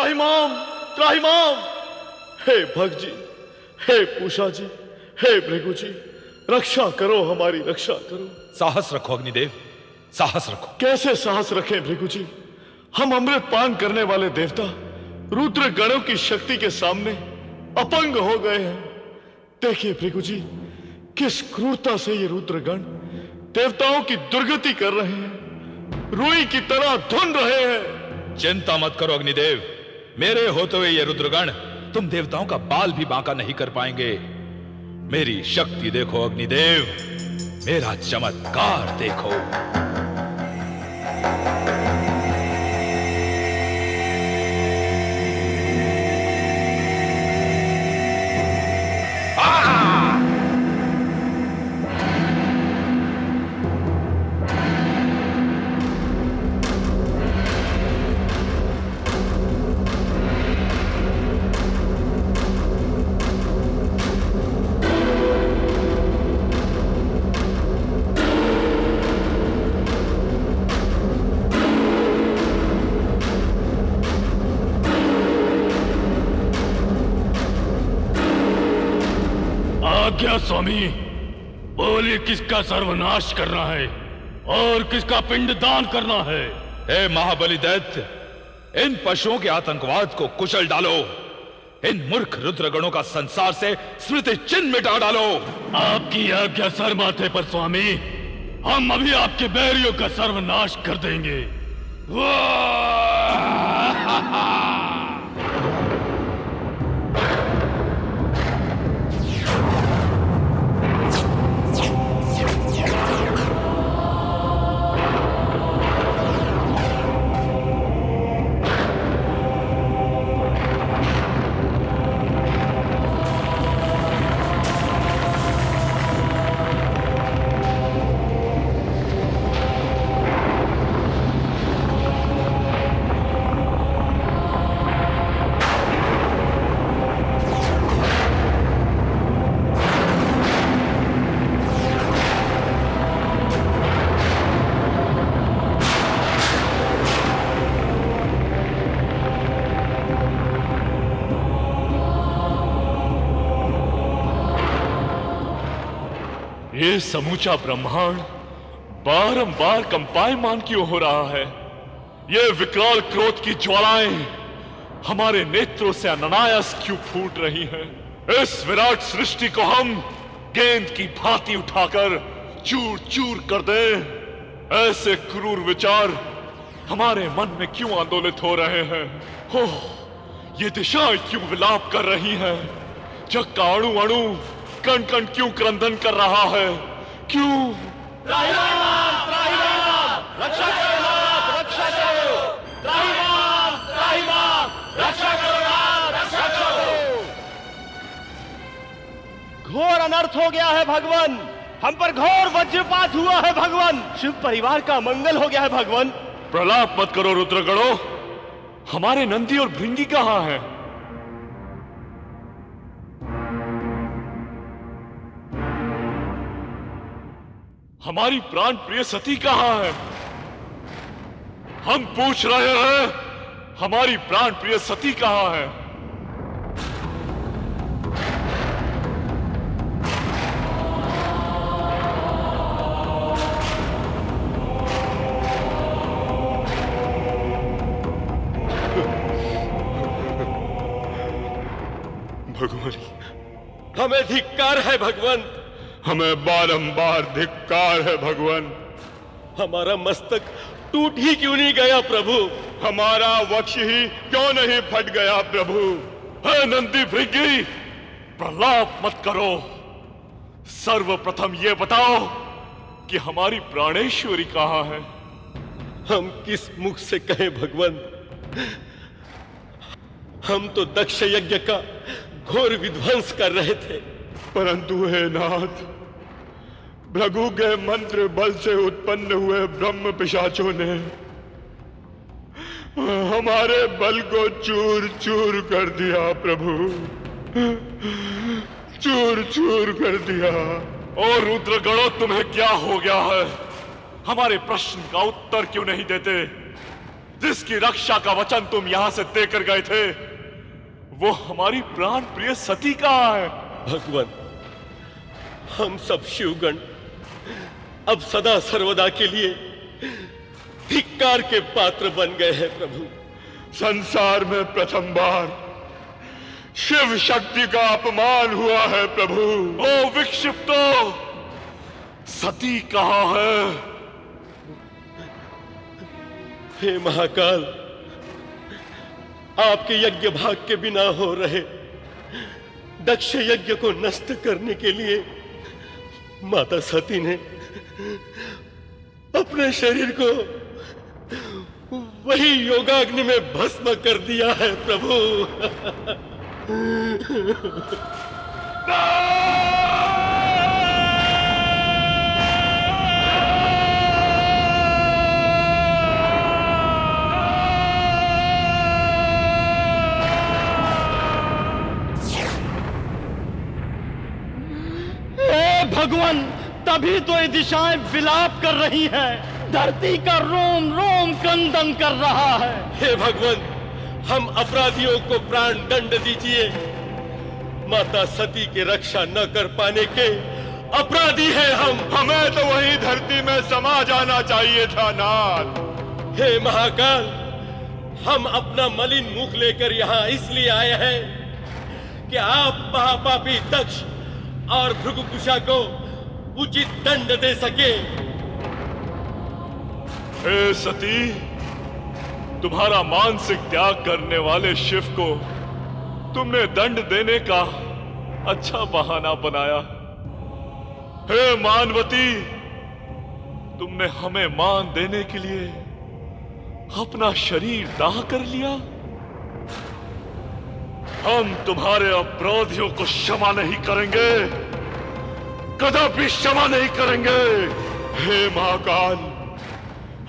त्राहिमाम, त्राहिमाम। हे भग जी, हे पूषा जी, हे भृगु जी, रक्षा करो, हमारी रक्षा करो। साहस रखो अग्निदेव, साहस रखो। कैसे साहस रखें भृगु जी? हम अमृत पान करने वाले देवता रुद्र गणों की शक्ति के सामने अपंग हो गए हैं। देखिए भृगु जी, किस क्रूरता से ये रुद्र गण देवताओं की दुर्गति कर रहे हैं, रुई की तरह धुन रहे हैं। चिंता मत करो अग्निदेव, मेरे होते हुए ये रुद्रगण तुम देवताओं का बाल भी बांका नहीं कर पाएंगे। मेरी शक्ति देखो अग्निदेव, मेरा चमत्कार देखो। आज्ञा स्वामी, बोलिए किसका सर्वनाश करना है और किसका पिंडदान करना है? हे महाबली दैत्य, इन पशुओं के आतंकवाद को कुचल डालो। इन मूर्ख रुद्रगणों का संसार से स्मृति चिन्ह मिटा डालो। आपकी आज्ञा सर माथे पर स्वामी, हम अभी आपके बैरियों का सर्वनाश कर देंगे। ये समूचा ब्रह्मांड बारंबार कंपायमान क्यों हो रहा है? ये विकराल क्रोध की ज्वालाएं हमारे नेत्रों से अनायास क्यों फूट रही हैं? इस विराट सृष्टि को हम गेंद की भांति उठाकर चूर चूर कर दें। ऐसे क्रूर विचार हमारे मन में क्यों आंदोलित हो रहे हैं? हो, ये दिशाएं क्यों विलाप कर रही हैं? जग का अणु अणु कण कण क्यों क्रंदन कर रहा है? क्यों? त्राहिमाम, त्राहिमाम, रक्षा करो नाथ, रक्षा करो। त्राहिमाम, त्राहिमाम, रक्षा करो नाथ, रक्षा करो। घोर अनर्थ हो गया है भगवान, हम पर घोर वज्रपात हुआ है भगवान। शिव परिवार का मंगल हो गया है भगवान। प्रलाप मत करो रुद्रगणों, हमारे नंदी और भृंगी कहां हैं? हमारी प्राण प्रिय सती कहां है? हम पूछ रहे हैं, हमारी प्राण प्रिय सती कहां है? भगवान, हमें धिक्कार है भगवान, हमें बारंबार धिक्कार है भगवान। हमारा मस्तक टूट ही क्यों नहीं गया प्रभु? हमारा वक्ष ही क्यों नहीं फट गया प्रभु? हे नंदी भृंगी, प्रलाप मत करो। सर्वप्रथम ये बताओ कि हमारी प्राणेश्वरी कहां है? हम किस मुख से कहें भगवान? हम तो दक्ष यज्ञ का घोर विध्वंस कर रहे थे, परंतु हे नाथ, भृगु के मंत्र बल से उत्पन्न हुए ब्रह्म पिशाचों ने हमारे बल को चूर चूर कर दिया प्रभु, चूर चूर कर दिया। और रुद्रगणों, तुम्हें क्या हो गया है? हमारे प्रश्न का उत्तर क्यों नहीं देते? जिसकी रक्षा का वचन तुम यहां से देकर गए थे, वो हमारी प्राण प्रिय सती कहाँ है? भगवान, हम सब शिवगण अब सदा सर्वदा के लिए धिक्कार के पात्र बन गए हैं प्रभु। संसार में प्रथम बार शिव शक्ति का अपमान हुआ है प्रभु। ओ विक्षिप्तो, सती कहाँ है? हे महाकाल, आपके यज्ञ भाग के बिना हो रहे दक्ष यज्ञ को नष्ट करने के लिए माता सती ने अपने शरीर को वही योगाग्नि में भस्म कर दिया है प्रभु। भगवान, तभी तो ये दिशाएं विलाप कर रही हैं। धरती का रोम रोम क्रंदन कर रहा है। हे भगवान, हम अपराधियों को प्राण दंड दीजिए। माता सती की रक्षा न कर पाने के अपराधी हैं हम। हमें तो वही धरती में समा जाना चाहिए था नाथ। हे महाकाल, हम अपना मलिन मुख लेकर यहाँ इसलिए आए हैं कि आप महापापी दक्ष और भृगुकुशा को उचित दंड दे सके। हे सती, तुम्हारा मानसिक त्याग करने वाले शिव को तुमने दंड देने का अच्छा बहाना बनाया। हे मानवती, तुमने हमें मान देने के लिए अपना शरीर दाह कर लिया। हम तुम्हारे अपराधियों को क्षमा नहीं करेंगे, कदापि क्षमा नहीं करेंगे। हे महाकाल,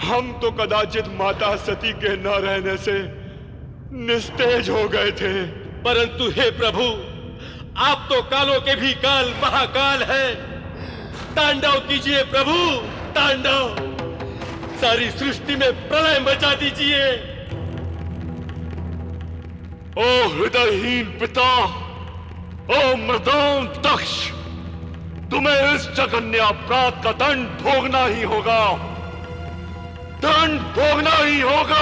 हम तो कदाचित माता सती के न रहने से निस्तेज हो गए थे, परंतु हे प्रभु, आप तो कालों के भी काल महाकाल हैं। तांडव कीजिए प्रभु, तांडव। सारी सृष्टि में प्रलय मचा दीजिए। ओ हृदयहीन पिता, ओ मृदोन दक्ष, तुम्हें इस जघन्य अपराध का दंड भोगना ही होगा, दंड भोगना ही होगा।